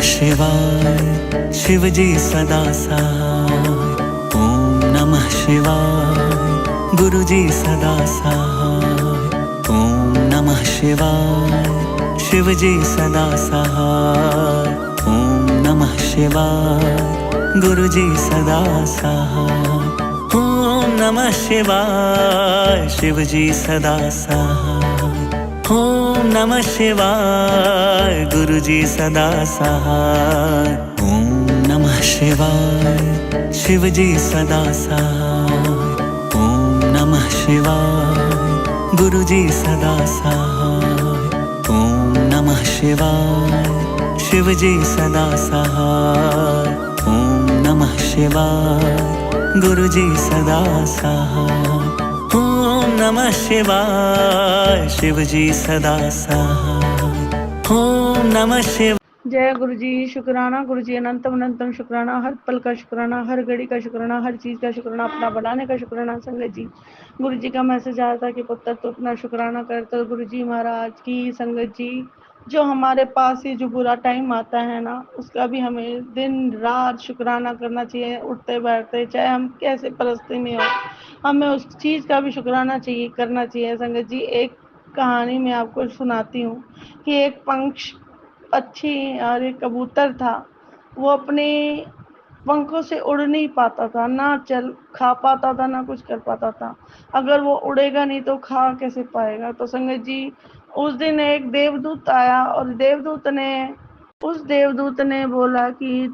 शिवाय शिव जी सदा सहाय। ओम नमः शिवाय गुरु जी सदा सहाय। ओम नमः शिवाय शिव जी सदा सहाय। ओम नमः शिवाय गुरु जी सदा सहाय। ओम नमः शिवाय शिव जी सदा सहाय। ओम नमः शिवाय गुरु जी सदा सहाय। ओम नमः शिवाय शिव जी सदा सहाय। ओम नमः शिवाय गुरु जी सदा सहाय। ओम नमः शिवाय शिव जी सदा सहाय। ओम नमः शिवाय गुरु जी सदा सहाय। ओम नमः शिवाय शिव जी सदा सहाय। ओम नमः शिवाय। जय गुरु जी। शुक्राना गुरु जी, अनंतम अनंतम शुक्राना, हर पल का शुक्राना, हर घड़ी का शुक्राना, हर चीज़ का शुक्राना, अपना बनाने का शुक्राना। संगत जी, गुरु जी का मैसेज आया था कि पुत्र तो अपना शुक्राना कर। तो गुरु जी महाराज की संगत जी, जो हमारे पास ही जो बुरा टाइम आता है ना, उसका भी हमें दिन रात शुक्राना करना चाहिए। उठते बैठते चाहे हम कैसे परिस्थिति में हो, हमें उस चीज़ का भी शुक्राना चाहिए, करना चाहिए। संगत जी, एक कहानी मैं आपको सुनाती हूँ कि एक पंख अच्छी और एक कबूतर था। वो अपने पंखों से उड़ नहीं पाता था, ना चल खा पाता था, ना कुछ कर पाता था। अगर वो उड़ेगा नहीं तो खा कैसे पाएगा। तो संगत जी, उस दिन एक देवदूत आया और उस देवदूत ने बोला कि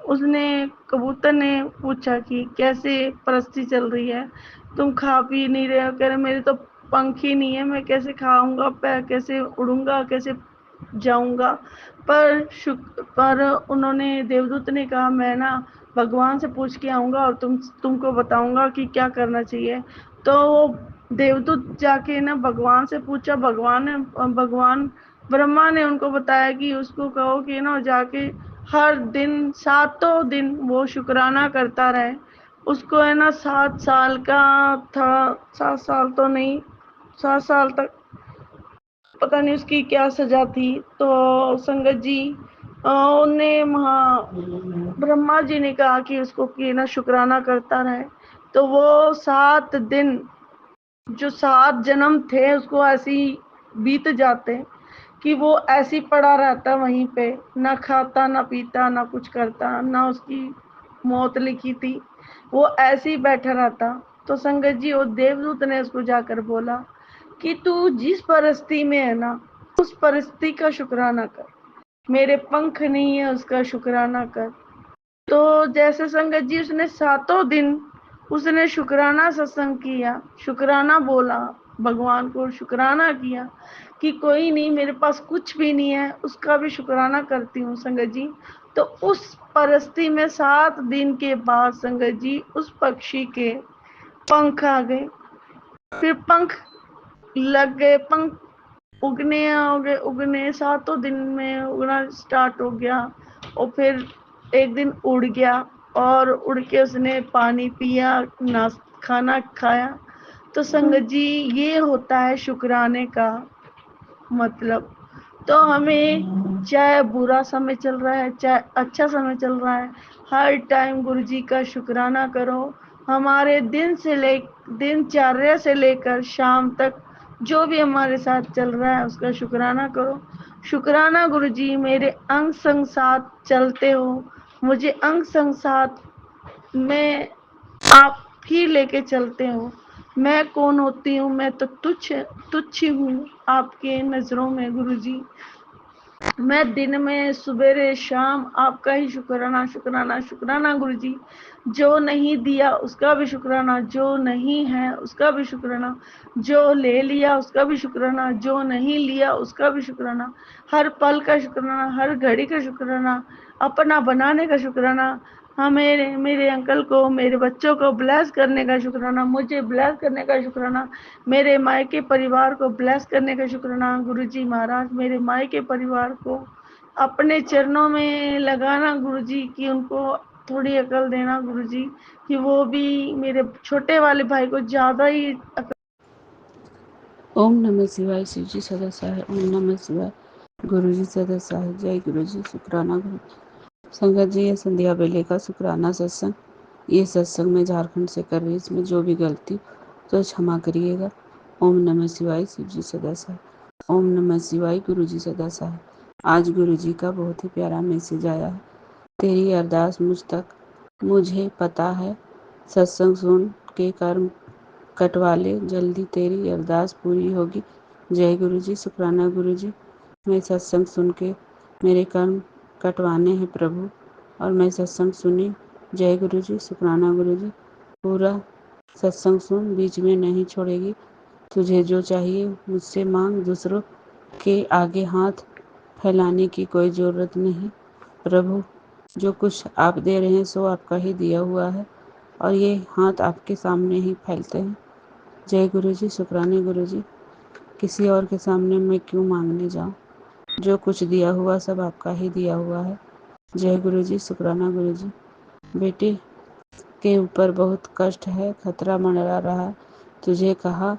उसने कबूतर ने पूछा कि कैसे परिस्थिति चल रही है, तुम खा पी नहीं रहे हो। कह रहे मेरे तो पंख ही नहीं है, मैं कैसे खाऊंगा, पैर कैसे उड़ूंगा, कैसे जाऊंगा। पर उन्होंने देवदूत ने कहा मैं ना भगवान से पूछ के आऊंगा और तुमको बताऊंगा कि क्या करना चाहिए। तो वो देवदूत जाके ना भगवान से पूछा। भगवान ब्रह्मा ने उनको बताया कि उसको कहो कि ना जाके हर दिन 7 दिन वो शुक्राना करता रहे। उसको है ना 7 साल का था, 7 साल तो नहीं, 7 साल तक पता नहीं उसकी क्या सजा थी। तो संगत जी, उन्हें ब्रह्मा जी ने कहा कि उसको कि ना शुक्राना करता रहे। तो वो 7 दिन, जो 7 जन्म थे, उसको ऐसे ही बीत जाते कि वो ऐसे ही पड़ा रहता वहीं पे, ना खाता ना पीता ना कुछ करता, ना उसकी मौत लिखी थी, वो ऐसे ही बैठा रहता। तो संगत जी, वो देवदूत ने उसको जाकर बोला कि तू जिस परिस्थिति में है ना, उस परिस्थिति का शुक्राना कर। मेरे पंख नहीं है उसका शुक्राना कर। तो जैसे संगत जी, उसने 7 दिन उसने शुक्राना सत्संग किया, शुक्राना बोला, भगवान को शुक्राना किया कि कोई नहीं, मेरे पास कुछ भी नहीं है, उसका भी शुक्राना करती हूँ संगत जी। तो उस परिस्थिति में 7 दिन के बाद संगत जी, उस पक्षी के पंख आ गए। फिर पंख लग गए, पंख उगने 7 दिन में उगना स्टार्ट हो गया। और फिर एक दिन उड़ गया और उड़ के उसने पानी पिया, खाना खाया। तो संगत जी, ये होता है शुक्राने का मतलब। तो हमें चाहे बुरा समय चल रहा है, चाहे अच्छा समय चल रहा है, हर टाइम गुरु जी का शुक्राना करो। हमारे दिनचर्या से लेकर शाम तक जो भी हमारे साथ चल रहा है, उसका शुक्राना करो। शुक्राना गुरु जी, मेरे अंग संग साथ चलते हो, मुझे अंग संग साथ में आप ही लेके चलते हो। मैं कौन होती हूँ, मैं तो तुच्छ हूँ आपके नजरों में गुरु जी। मैं दिन में सुबेरे शाम आपका ही शुक्राना शुक्राना शुक्राना गुरु जी। जो नहीं दिया उसका भी शुक्राना, जो नहीं है उसका भी शुक्राना, जो ले लिया उसका भी शुक्राना, जो नहीं लिया उसका भी शुक्राना, हर पल का शुक्राना, हर घड़ी का शुक्राना, अपना बनाने का शुक्राना। हाँ, मेरे अंकल को, मेरे बच्चों को ब्लेस करने का शुक्राना, मुझे ब्लेस करने का शुक्राना, मेरे मायके परिवार को ब्लेस करने का शुक्राना। गुरुजी महाराज, मेरे मायके परिवार को अपने चरणों में लगाना गुरुजी, की उनको थोड़ी अकल देना गुरुजी, कि वो भी मेरे छोटे वाले भाई को ज्यादा ही ओम नमः शिवाय शिव जी सदा सहाय। ओम नमः शिवाय गुरु जी सदा साहिब। जय गुरु जी। शुक्राना गुरु। संगत जी, ये संध्या बेले का शुक्राना सत्संग, ये सत्संग मैं झारखंड से कर रही, इसमें जो भी गलती तो क्षमा करिएगा। ओम नमः शिवाय। शिव जी सदा साहिब। ओम नमः शिवाय। गुरु जी सदा साहिब। आज गुरु जी का बहुत ही प्यारा मैसेज आया है। तेरी अरदास मुझ तक, मुझे पता है, सत्संग सुन के कर्म कटवा ले, जल्दी तेरी अरदास पूरी होगी। जय गुरु जी। शुक्राना गुरु जी। मैं सत्संग सुन के मेरे कर्म कटवाने हैं प्रभु, और मैं सत्संग सुनी। जय गुरु जी। शुक्राना गुरु जी। पूरा सत्संग सुन, बीच में नहीं छोड़ेगी। तुझे जो चाहिए मुझसे मांग, दूसरों के आगे हाथ फैलाने की कोई ज़रूरत नहीं प्रभु। जो कुछ आप दे रहे हैं सो आपका ही दिया हुआ है, और ये हाथ आपके सामने ही फैलते हैं। जय गुरु जी। शुक्राने गुरु जी। किसी और के सामने मैं क्यों मांगने जाऊं? जो कुछ दिया हुआ सब आपका ही दिया हुआ है। जय गुरु जी। शुक्राना गुरु जी। बेटे के ऊपर बहुत कष्ट है, खतरा मंडरा रहा है। तुझे कहाँ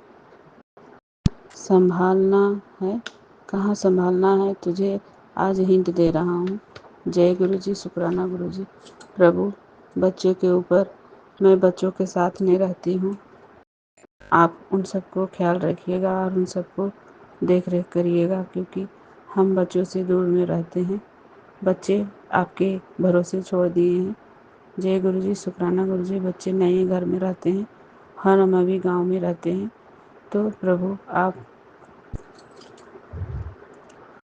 संभालना है, कहाँ संभालना है, तुझे आज हिंट दे रहा हूँ। जय गुरु जी। शुक्राना गुरु जी। प्रभु, बच्चों के ऊपर, मैं बच्चों के साथ नहीं रहती हूँ, आप उन सबको ख्याल रखिएगा और उन सबको देख रेख करिएगा, क्योंकि हम बच्चों से दूर में रहते हैं। बच्चे आपके भरोसे छोड़ दिए हैं। जय गुरु जी। शुक्राना गुरु जी। बच्चे नए घर में रहते हैं और हम अभी गांव में रहते हैं, तो प्रभु आप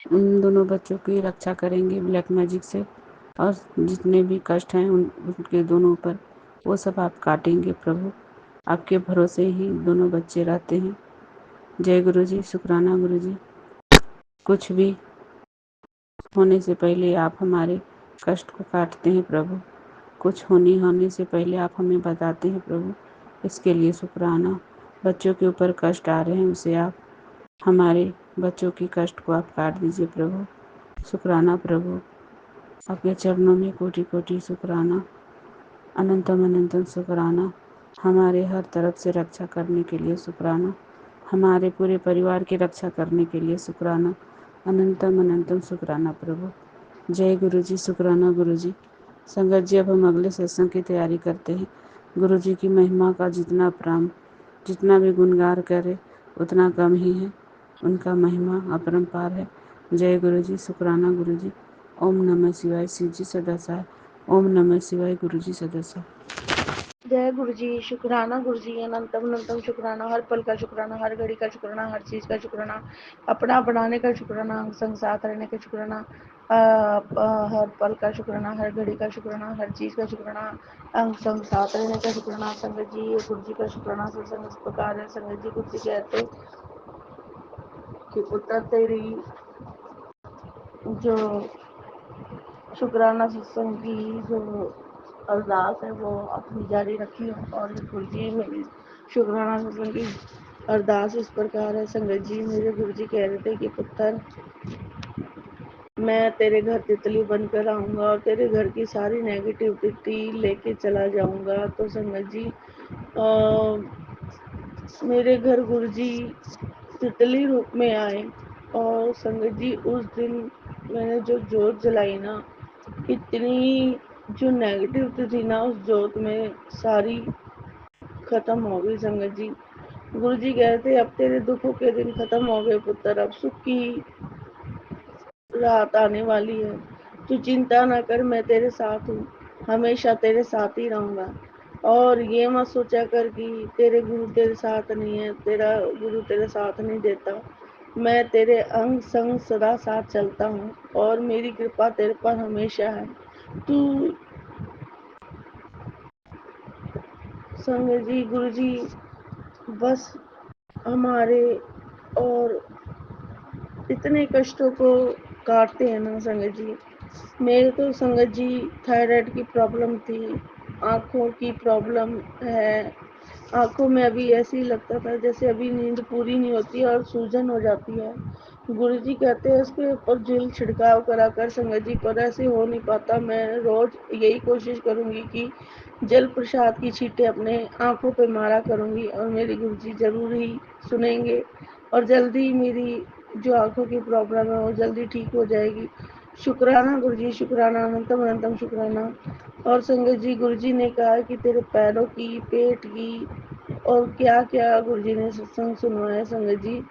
उन दोनों बच्चों की रक्षा करेंगे ब्लैक मैजिक से, और जितने भी कष्ट हैं उनके दोनों पर, वो सब आप काटेंगे प्रभु। आपके भरोसे ही दोनों बच्चे रहते हैं। जय गुरु जी। शुक्राना गुरु जी। कुछ भी होने से पहले आप हमारे कष्ट को काटते हैं प्रभु। कुछ होने से पहले आप हमें बताते हैं प्रभु, इसके लिए शुक्राना। बच्चों के ऊपर कष्ट आ रहे हैं, उसे आप हमारे बच्चों की कष्ट को आप काट दीजिए प्रभु। शुक्राना प्रभु। आपके चरणों में कोटि कोटि शुक्राना, अनंतम अनंतम शुक्राना। हमारे हर तरफ से रक्षा करने के लिए शुक्राना, हमारे पूरे परिवार की रक्षा करने के लिए शुक्राना, अनंतम अनंतम शुक्राना प्रभु। जय गुरु जी। शुक्राना गुरु जी। संगत जी, अब हम अगले सत्संग की तैयारी करते हैं। गुरु जी की महिमा का जितना भी गुणगान करे उतना कम ही है। उनका महिमा अपरंपार है। जय गुरु जी। शुक्राना गुरु जी। ओम नमः शिवाय। शिव जी सदा साहिब। ओम नमः शिवाय। गुरु जी सदा साहिब। जय गुरु जी। शुक्राना गुरु जी। अनंतम अनंतम शुक्राना, हर पल का शुक्राना, हर घड़ी का शुक्राना, हर चीज़ का शुक्राना, अपना बनाने का शुक्राना, संग साथ रहने का शुक्राना, हर पल का शुक्राना, हर घड़ी का शुक्राना, हर चीज़ का शुक्राना, अंग संग साथ रहने का शुक्राना। संगत जी, ये गुरु जी का शुक्राना सत्संग इस प्रकार है। संगत जी, गुरु जी कहते कि पुत्र तेरी जो शुक्राना सत्संग की जो अरदास है वो अपनी जारी रखी हो। और गुरु जी, मेरी शुक्राना सत्संग की अरदास इस प्रकार है। संगत जी, मेरे गुरु जी कह रहे थे कि पुत्र, मैं तेरे घर तितली बनकर आऊँगा और तेरे घर की सारी नेगेटिविटी लेके चला जाऊँगा। तो संगत जी, मेरे घर गुरु जी तितली रूप में आए, और संगत जी उस दिन मैंने जो जोत जलाई ना, इतनी जो नेगेटिविटी थी ना उस जोत में सारी खत्म हो गई। संगत जी, गुरु जी कह रहे थे अब तेरे दुखों के दिन खत्म हो गए पुत्र, अब सुख की रात आने वाली है। तू चिंता ना कर, मैं तेरे साथ हूँ, हमेशा तेरे साथ ही रहूँगा। और ये मत सोचा कर कि तेरे गुरु तेरे साथ नहीं है, तेरा गुरु तेरे साथ नहीं देता। मैं तेरे अंग संग सदा साथ चलता हूँ, और मेरी कृपा तेरे पर हमेशा है। तू संगत जी, गुरु जी बस हमारे और इतने कष्टों को काटते हैं ना। संगत जी, मेरे तो संगत जी थायराइड की प्रॉब्लम थी, आँखों की प्रॉब्लम है। आँखों में अभी ऐसे ही लगता था जैसे अभी नींद पूरी नहीं होती और सूजन हो जाती है। गुरु जी कहते हैं इसके ऊपर जेल छिड़काव करा कर संगत जी, पर ऐसे हो नहीं पाता। मैं रोज यही कोशिश करूंगी कि जल प्रसाद की छींटे अपने आँखों पे मारा करूंगी, और मेरे गुरु जी जरूर ही सुनेंगे और जल्दी मेरी जो आंखों की प्रॉब्लम है वो जल्दी ठीक हो जाएगी। शुक्राना गुरु जी, शुक्राना, अनंतम अनंतम शुक्राना। और संगत जी, गुरु जी ने कहा कि तेरे पैरों की, पेट की और क्या क्या गुरु जी ने सत्संग सुनवाया संगत जी।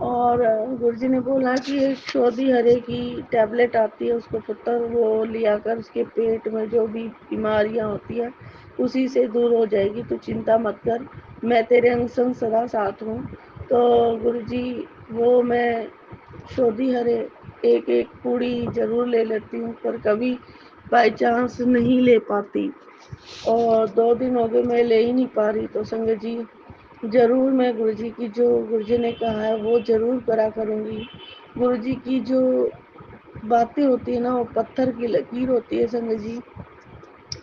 और गुरु जी ने बोला कि एक शोधी हरे की टैबलेट आती है, उसको पुत्र वो लिया कर, उसके पेट में जो भी बीमारियां होती है उसी से दूर हो जाएगी, तू चिंता मत कर, मैं तेरे अंग संग सदा साथ हूँ। तो गुरु जी वो मैं शोधी हरे एक एक पूड़ी जरूर ले लेती हूँ, पर कभी बाई चांस नहीं ले पाती, और 2 दिन हो गए मैं ले ही नहीं पा रही। तो संगत जी जरूर मैं गुरुजी की जो गुरुजी ने कहा है वो जरूर करा करूँगी। गुरुजी की जो बातें होती है ना वो पत्थर की लकीर होती है संगत जी।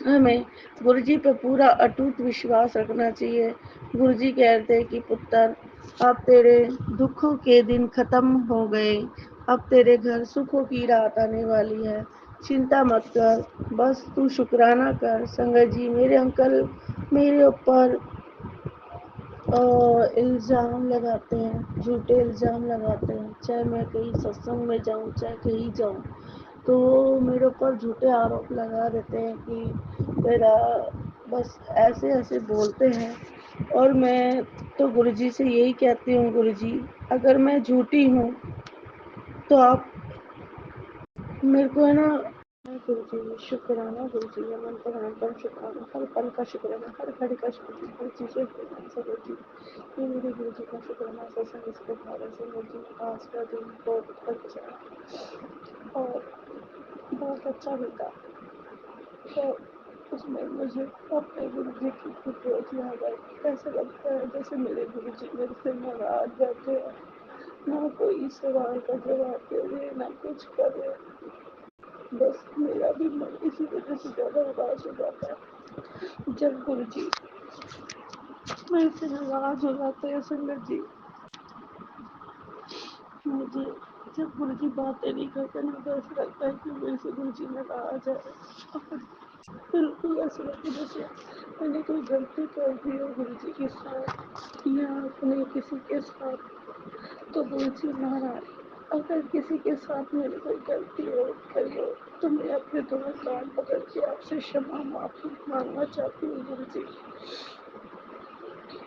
हमें गुरुजी पे पूरा अटूट विश्वास रखना चाहिए। गुरुजी कहते हैं कि पुत्र अब तेरे दुखों के दिन खत्म हो गए, अब तेरे घर सुखों की रात आने वाली है, चिंता मत कर, बस तू शुक्राना कर। संगत जी मेरे अंकल मेरे ऊपर इल्ज़ाम लगाते हैं, झूठे इल्ज़ाम लगाते हैं, चाहे मैं कहीं सत्संग में जाऊं चाहे कहीं जाऊं, तो मेरे ऊपर झूठे आरोप लगा देते हैं कि तेरा बस ऐसे ऐसे बोलते हैं। और मैं तो गुरुजी से यही कहती हूँ, गुरुजी अगर मैं झूठी हूँ तो आप मेरे को है ना, गुरु जी शुक्राना, गुरु जी अनंतम अनंतम शुक्राना, हर पल का शुक्राना, हर घड़ी का शुक्राना, हर चीज़ का शुक्राना गुरु जी। ये मेरे गुरु जी का शुक्राना सत्संग इसके कारण से मुझे आज का दिन बहुत अच्छा और बहुत अच्छा बीता। तो उसमें मुझे अपने गुरु जी की कुछ रोज याद आई। ऐसा लगता है जैसे मेरे गुरु जी मेरे से नाराज बैठे हैं, ना कोई सवाल का जवाब दे रहे ना कुछ कर रहे। बस मेरा भी मन इसी वजह से ज़्यादा उदास हो जाता है जब गुरु जी मेरे से नाराज हो जाते हैं। संगत जी मुझे जब गुरु जी बातें नहीं करते ना तो ऐसा लगता है कि मेरे से गुरु जी नाराज है। बिल्कुल ऐसा लगता है जैसे मैंने कोई गलती कर दी हो गुरु जी के साथ या अपने किसी के साथ, तो गुरु जी नाराज। अगर किसी के साथ मेरी कोई गलती हो करी हो तो मैं अपने दोनों कान पकड़ के आपसे क्षमा माफी मांगना चाहती हूँ गुरु जी।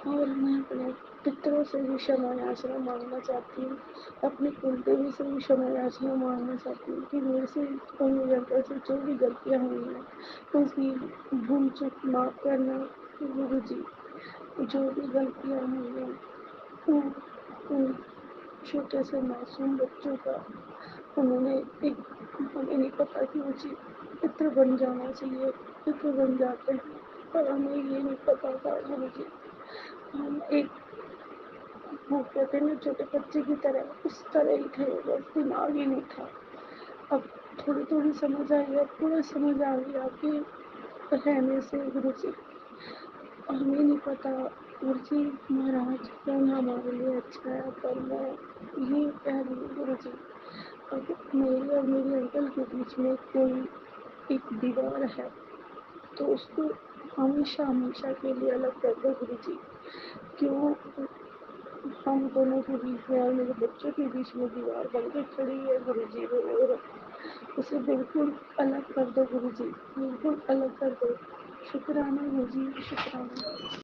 और मैं अपने पितरों से भी क्षमा याचना मांगना चाहती हूँ, अपनी कुलदेवी से भी क्षमा याचना मांगना चाहती हूँ कि मेरे से और मेरे अंदर से जो भी गलतियाँ हुई हैं उसकी भूल चूक माफ करना गुरु जी। जो भी गलतियाँ हुई हैं उन छोटे से मासूम बच्चों का उन्होंने एक हमें नहीं पता कि वो चीज पितृ बन जाना चाहिए, पितृ बन जाते हैं, पर हमें ये नहीं पता था गुरु जी। हम एक वो कहते हैं ना छोटे बच्चे की तरह उस तरह ही थे, बस दिमाग ही नहीं था। अब थोड़ी थोड़ी समझ आई है, पूरा समझ आ गया आपके रहने से गुरु जी। हमें नहीं पता गुरु जी महाराज कौन हमारे लिए अच्छा है, पर मैं ये कह रही हूँ गुरु जी अब मेरे और मेरे अंकल के बीच में कोई एक दीवार है तो उसको हमेशा हमेशा के लिए अलग कर दो गुरु जी। क्यों हम दोनों के बीच में और मेरे बच्चों के बीच में दीवार बन के खड़ी है गुरु जी, और उसे बिल्कुल अलग कर दो गुरु जी, बिल्कुल अलग कर दो। शुक्राना गुरु जी, शुक्राना।